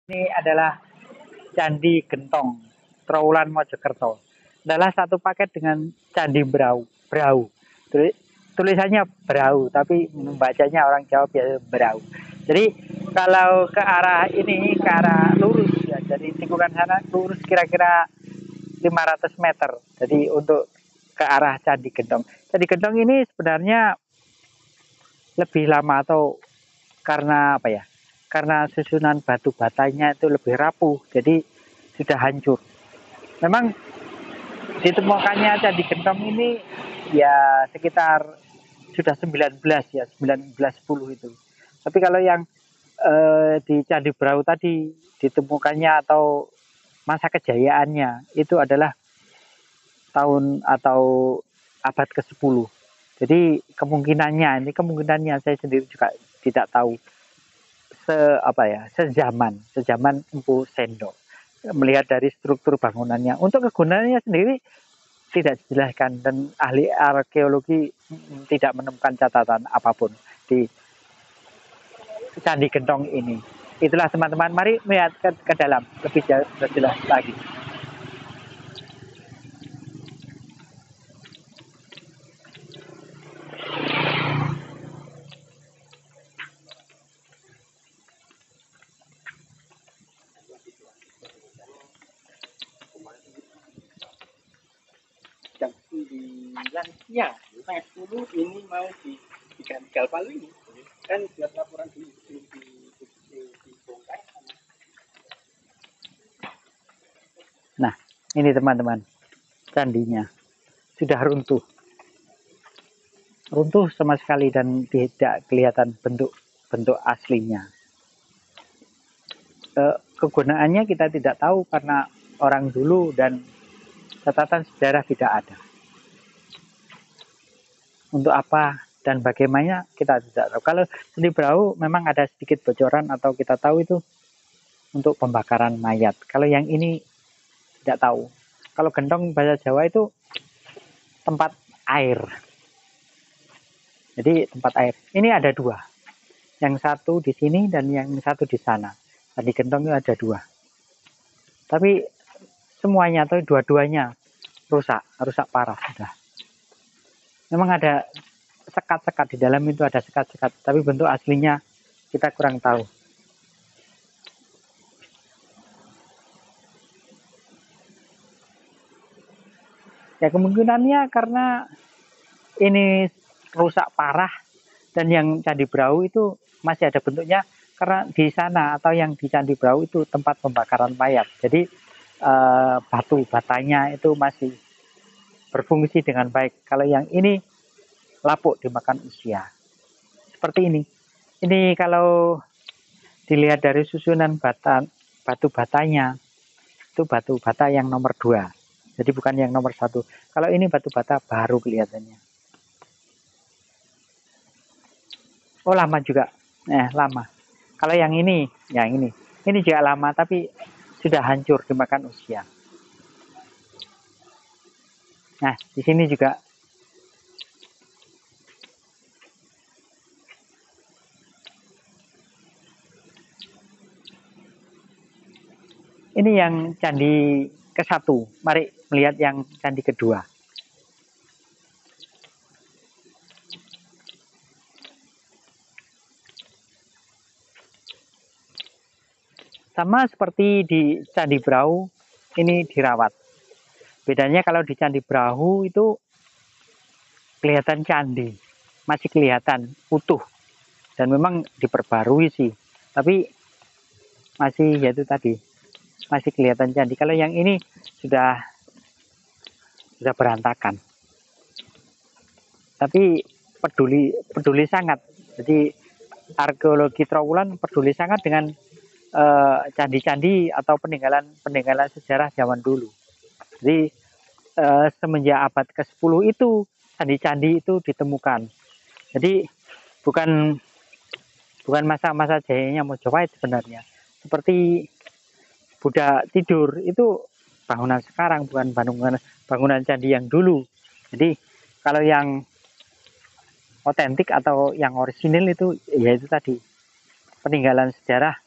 Ini adalah Candi Gentong, Trowulan Mojokerto. Adalah satu paket dengan Candi Brau. Brau. Tulisannya Brau, tapi membacanya orang Jawa biasa Brau. Jadi kalau ke arah ini, ke arah lurus ya, jadi tikungan sana lurus kira-kira 500 meter. Jadi untuk ke arah Candi Gentong. Candi Gentong ini sebenarnya lebih lama atau karena apa ya? Karena susunan batu batanya itu lebih rapuh, jadi sudah hancur. Memang ditemukannya Candi Gentong ini ya sekitar sudah 19 ya, 1910 itu. Tapi kalau yang di Candi Brau tadi ditemukannya atau masa kejayaannya itu adalah tahun atau abad ke-10. Jadi kemungkinannya saya sendiri juga tidak tahu sejaman Empu Sendok. Melihat dari struktur bangunannya, untuk kegunaannya sendiri tidak dijelaskan dan ahli arkeologi tidak menemukan catatan apapun di Candi Gentong ini. Itulah teman-teman, mari melihat ke dalam lebih jelas lagi. Jam 9 siang, setengah 10 ini mau diganti galval ini. Kan buat laporan dibongkar. Nah, ini teman-teman, candinya sudah runtuh. Runtuh sama sekali dan tidak kelihatan bentuk aslinya. Kegunaannya kita tidak tahu karena orang dulu dan catatan sejarah tidak ada. Untuk apa dan bagaimana kita tidak tahu. Kalau Candi Brau memang ada sedikit bocoran atau kita tahu itu untuk pembakaran mayat. Kalau yang ini tidak tahu. Kalau Gentong bahasa Jawa itu tempat air. Jadi tempat air. Ini ada dua. Yang satu di sini dan yang satu di sana. Candi Gentong itu ada dua. Tapi semuanya atau dua-duanya rusak parah sudah. Memang ada sekat-sekat di dalam itu, ada sekat-sekat, tapi bentuk aslinya kita kurang tahu. Ya kemungkinannya karena ini rusak parah dan yang Candi Brau itu masih ada bentuknya karena di sana atau yang di Candi Brau itu tempat pembakaran mayat. Jadi batu batanya itu masih berfungsi dengan baik. Kalau yang ini lapuk dimakan usia. Seperti ini. Ini kalau dilihat dari susunan batu batanya, itu batu bata yang nomor 2. Jadi bukan yang nomor 1. Kalau ini batu bata baru kelihatannya. Oh lama juga. Lama. Kalau yang ini juga lama tapi sudah hancur dimakan usia. Nah, di sini juga ini yang candi ke-1. Mari melihat yang candi kedua. Sama seperti di Candi Brau, ini dirawat. Bedanya kalau di Candi Brau itu kelihatan candi, masih kelihatan utuh. Dan memang diperbarui sih. Tapi masih yaitu tadi, masih kelihatan candi. Kalau yang ini sudah berantakan. Tapi peduli sangat. Jadi arkeologi Trowulan peduli sangat dengan candi-candi atau peninggalan sejarah zaman dulu. Jadi semenjak abad ke-10 itu candi-candi itu ditemukan. Jadi bukan masa-masa jayanya Mojopahit sebenarnya. Seperti Buddha tidur itu bangunan sekarang, bukan bangunan candi yang dulu. Jadi kalau yang otentik atau yang orisinil itu ya itu tadi peninggalan sejarah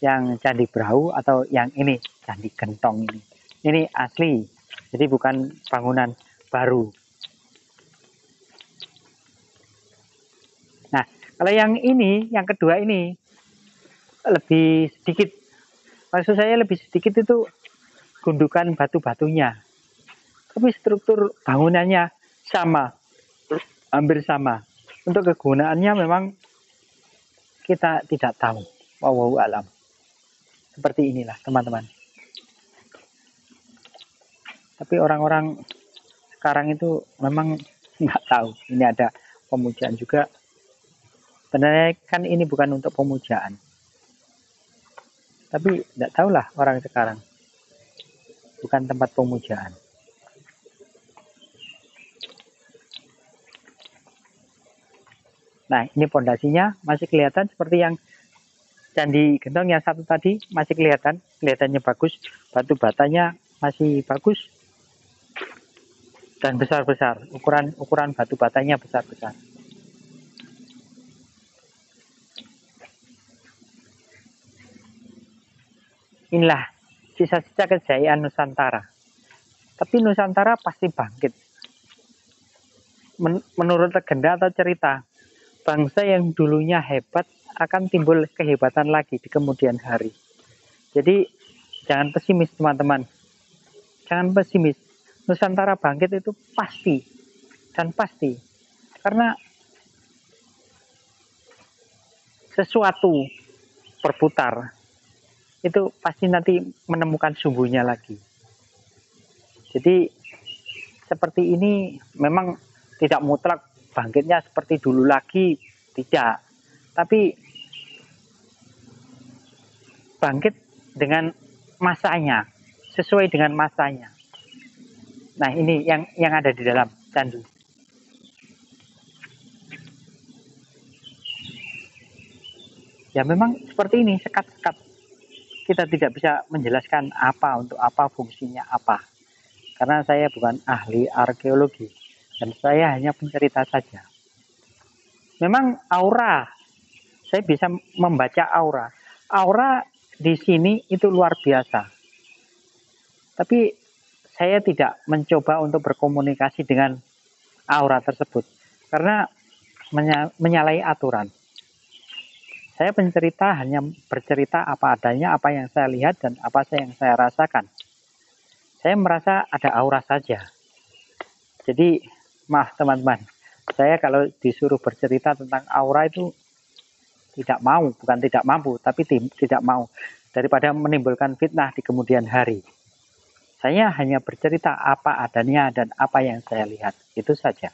yang Candi Brau atau yang ini Candi Gentong ini. Ini asli, jadi bukan bangunan baru. Nah, kalau yang ini, yang kedua ini lebih sedikit. Maksud saya lebih sedikit itu gundukan batu-batunya. Tapi struktur bangunannya sama, hampir sama. Untuk kegunaannya memang kita tidak tahu. Wallahu alam. Seperti inilah teman-teman. Tapi orang-orang sekarang itu memang nggak tahu. Ini ada pemujaan juga. Sebenarnya kan ini bukan untuk pemujaan. Tapi tidak tahulah orang sekarang. Bukan tempat pemujaan. Nah, ini pondasinya masih kelihatan seperti yang Candi Gentong yang satu tadi, masih kelihatan. Kelihatannya bagus. Batu batanya masih bagus. Dan besar-besar. Ukuran batu batanya besar-besar. Inilah sisa-sisa kejayaan Nusantara. Tapi Nusantara pasti bangkit. Menurut legenda atau cerita, bangsa yang dulunya hebat akan timbul kehebatan lagi di kemudian hari. Jadi jangan pesimis teman-teman. Jangan pesimis. Nusantara bangkit itu pasti. Dan pasti. Karena sesuatu berputar. Itu pasti nanti menemukan sumbunya lagi. Jadi seperti ini memang tidak mutlak bangkitnya seperti dulu lagi, tidak. Tapi bangkit dengan masanya, sesuai dengan masanya. Nah, ini yang ada di dalam candi. Ya memang seperti ini, sekat-sekat. Kita tidak bisa menjelaskan apa, untuk apa, fungsinya apa. Karena saya bukan ahli arkeologi. Dan saya hanya pencerita saja. Memang aura, saya bisa membaca aura. Aura di sini itu luar biasa. Tapi saya tidak mencoba untuk berkomunikasi dengan aura tersebut. Karena menyalahi aturan. Saya pencerita hanya bercerita apa adanya, apa yang saya lihat, dan apa yang saya rasakan. Saya merasa ada aura saja. Jadi, maaf teman-teman, saya kalau disuruh bercerita tentang aura itu tidak mau, bukan tidak mampu, tapi tidak mau. Daripada menimbulkan fitnah di kemudian hari. Saya hanya bercerita apa adanya dan apa yang saya lihat. Itu saja.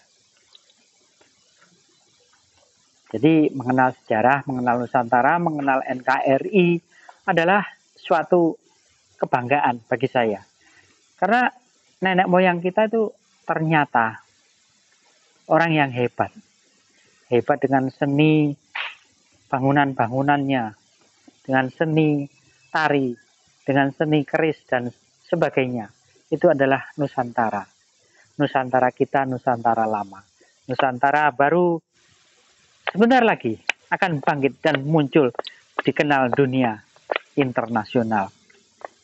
Jadi mengenal sejarah, mengenal Nusantara, mengenal NKRI adalah suatu kebanggaan bagi saya. Karena nenek moyang kita itu ternyata orang yang hebat. Hebat dengan seni bangunan-bangunannya, dengan seni tari, dengan seni keris dan sebagainya. Itu adalah Nusantara. Nusantara kita, Nusantara lama. Nusantara baru sebentar lagi akan bangkit dan muncul, dikenal dunia internasional.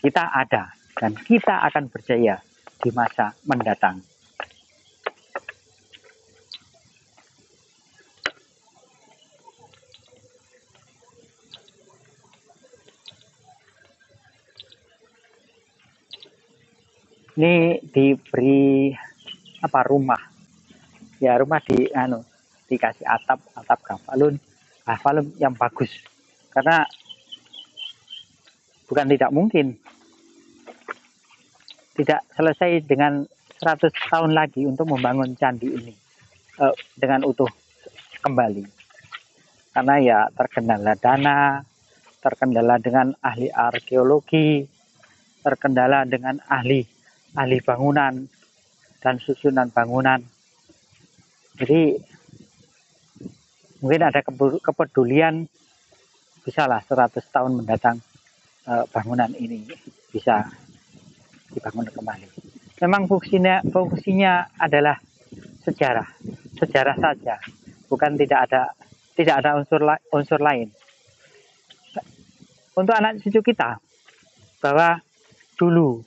Kita ada dan kita akan berjaya di masa mendatang. Ini diberi apa, rumah. Ya rumah dikasih atap gafalun yang bagus. Karena bukan tidak mungkin, tidak selesai dengan 100 tahun lagi untuk membangun candi ini dengan utuh kembali. Karena ya terkendala dana, terkendala dengan ahli arkeologi, terkendala dengan ahli bangunan dan susunan bangunan. Jadi mungkin ada kepedulian, bisalah 100 tahun mendatang bangunan ini bisa dibangun kembali. Memang fungsinya adalah sejarah saja, bukan tidak ada unsur lain. untuk anak cucu kita bahwa dulu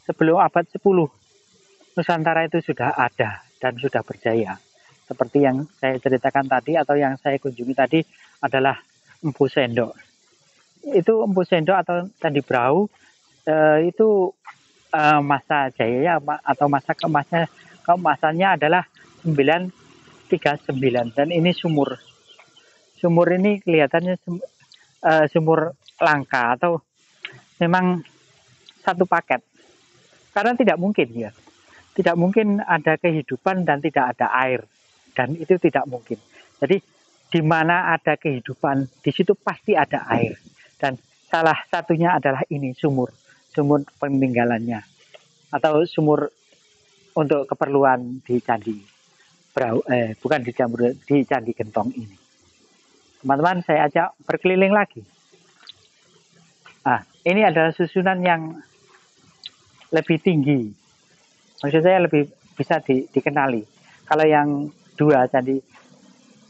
sebelum abad 10 Nusantara itu sudah ada dan sudah berjaya. Seperti yang saya ceritakan tadi atau yang saya kunjungi tadi adalah Empu Sendok. Itu Empu Sendok atau Candi Brau itu masa jayanya atau masa keemasannya adalah 939 dan ini sumur. Sumur ini kelihatannya sumur langka atau memang satu paket. Karena tidak mungkin ya. Tidak mungkin ada kehidupan dan tidak ada air. Dan itu tidak mungkin. Jadi di mana ada kehidupan, di situ pasti ada air. Dan salah satunya adalah ini sumur peninggalannya atau sumur untuk keperluan di Candi Brau, bukan di Candi Gentong ini. Teman-teman, saya ajak berkeliling lagi. Nah, ini adalah susunan yang lebih tinggi. Maksud saya lebih bisa dikenali. Kalau yang dua Candi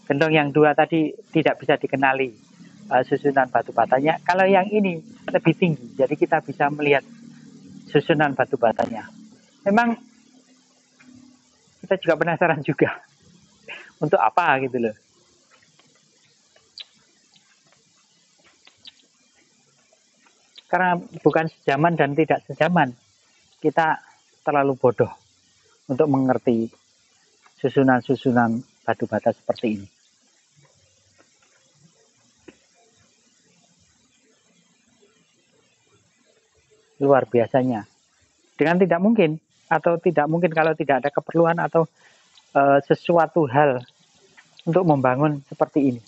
Gentong yang dua tadi tidak bisa dikenali susunan batu batanya. Kalau yang ini lebih tinggi, jadi kita bisa melihat susunan batu batanya. Memang kita juga penasaran juga untuk apa gitu loh. Karena bukan sejaman dan tidak sejaman, kita terlalu bodoh untuk mengerti susunan-susunan batu bata seperti ini. Luar biasanya. Dengan tidak mungkin kalau tidak ada keperluan atau sesuatu hal untuk membangun seperti ini.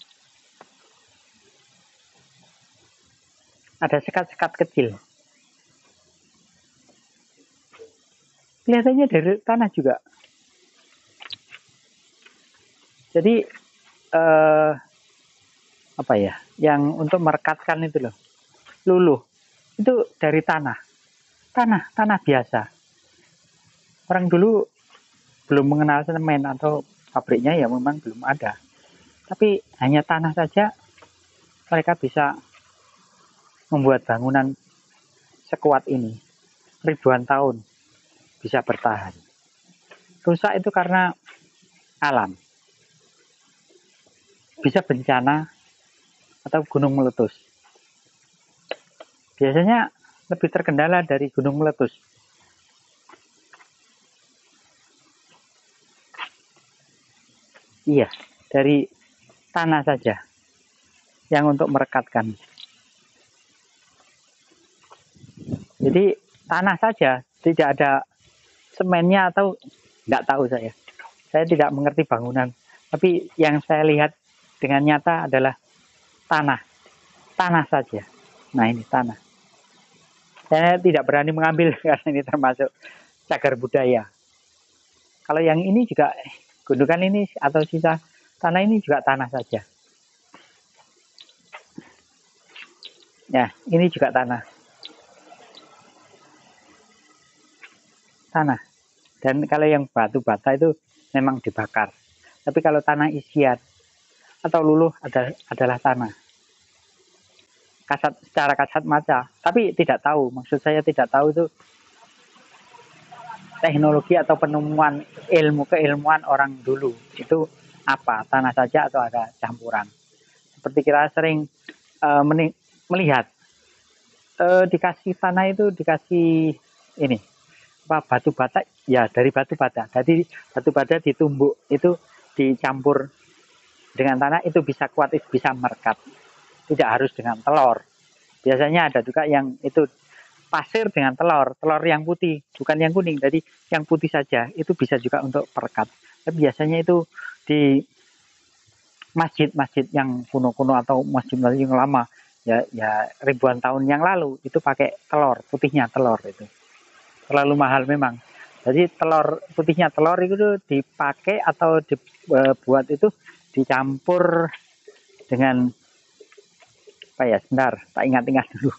Ada sekat-sekat kecil. Kelihatannya dari tanah juga. Jadi apa ya? Yang untuk merekatkan itu loh, luluh. Itu dari tanah biasa. Orang dulu belum mengenal semen atau pabriknya ya memang belum ada. Tapi hanya tanah saja mereka bisa membuat bangunan sekuat ini. Ribuan tahun bisa bertahan. Rusak itu karena alam. Bisa bencana atau gunung meletus. Biasanya lebih terkendala dari gunung meletus. Iya, dari tanah saja yang untuk merekatkan. Jadi tanah saja, tidak ada semennya atau tidak tahu saya. Saya tidak mengerti bangunan, tapi yang saya lihat dengan nyata adalah tanah saja. Nah ini tanah. Saya tidak berani mengambil karena ini termasuk cagar budaya. Kalau yang ini juga gundukan ini atau sisa tanah ini juga tanah saja. Ya, ini juga tanah. Tanah. Dan kalau yang batu bata itu memang dibakar. Tapi kalau tanah isian atau luluh adalah tanah. Secara kasat mata, tapi tidak tahu. Maksud saya tidak tahu itu teknologi atau penemuan keilmuan orang dulu itu apa, tanah saja atau ada campuran. Seperti kita sering melihat dikasih tanah itu dikasih ini batu bata ya, dari batu bata. Jadi batu bata ditumbuk itu dicampur dengan tanah itu bisa kuat, itu bisa merekat. Tidak harus dengan telur. Biasanya ada juga yang itu pasir dengan telur yang putih, bukan yang kuning. Jadi yang putih saja itu bisa juga untuk perekat. Tapi biasanya itu di masjid-masjid yang kuno-kuno atau masjid yang lama, ya ribuan tahun yang lalu itu pakai telur, putihnya telur itu. Terlalu mahal memang. Jadi putihnya telur itu dipakai atau dibuat itu dicampur dengan apa ya, sebentar, tak ingat-ingat dulu.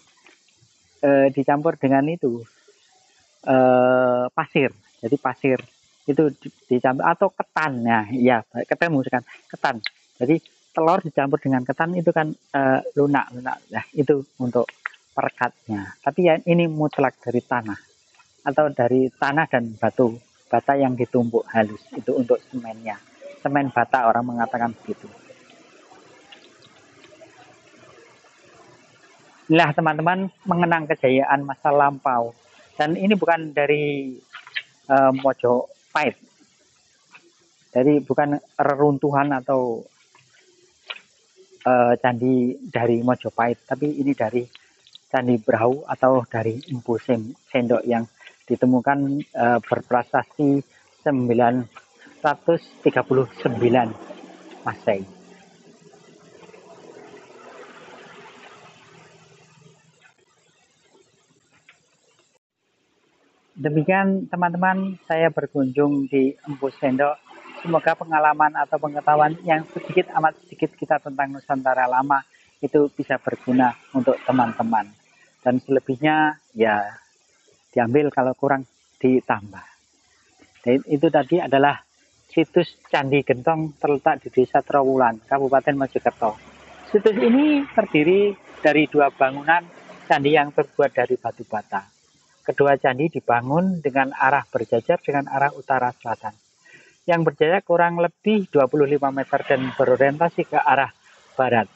Dicampur dengan itu pasir. Jadi pasir itu dicampur atau ketan ya, ketemu kan ketan. Jadi telur dicampur dengan ketan itu kan lunak. Nah, itu untuk perekatnya. Tapi ya ini mutlak dari tanah atau dari tanah dan batu bata yang ditumbuk halus, itu untuk semennya. Semen bata orang mengatakan begitu. Nah, teman-teman, mengenang kejayaan masa lampau. Dan ini bukan dari Mojopahit. Jadi bukan reruntuhan atau candi dari Mojopahit, tapi ini dari Candi Brau atau dari Empu Sendok yang ditemukan berprasasti 939 Masehi. Demikian teman-teman, saya berkunjung di Empu Sendok. Semoga pengalaman atau pengetahuan yang sedikit amat sedikit kita tentang Nusantara lama itu bisa berguna untuk teman-teman. Dan selebihnya ya diambil, kalau kurang ditambah. Dan itu tadi adalah situs Candi Gentong terletak di Desa Trowulan, Kabupaten Mojokerto. Situs ini terdiri dari 2 bangunan candi yang terbuat dari batu bata. Kedua candi dibangun dengan arah berjajar dengan arah utara selatan. Yang berjarak kurang lebih 25 meter dan berorientasi ke arah barat.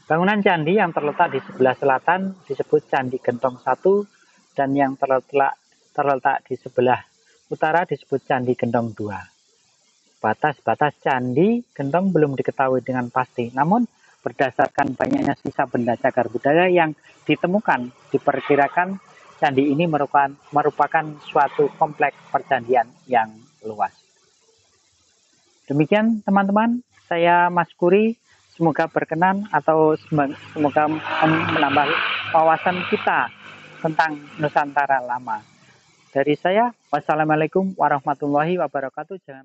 Bangunan candi yang terletak di sebelah selatan disebut Candi Gentong 1 dan yang terletak di sebelah utara disebut Candi Gentong 2. Batas-batas Candi Gentong belum diketahui dengan pasti, namun berdasarkan banyaknya sisa benda cagar budaya yang ditemukan, diperkirakan candi ini merupakan suatu kompleks percandian yang luas. Demikian teman-teman, saya Mas Kuri, semoga berkenan atau semoga menambah wawasan kita tentang Nusantara lama. Dari saya, wassalamualaikum warahmatullahi wabarakatuh. Jangan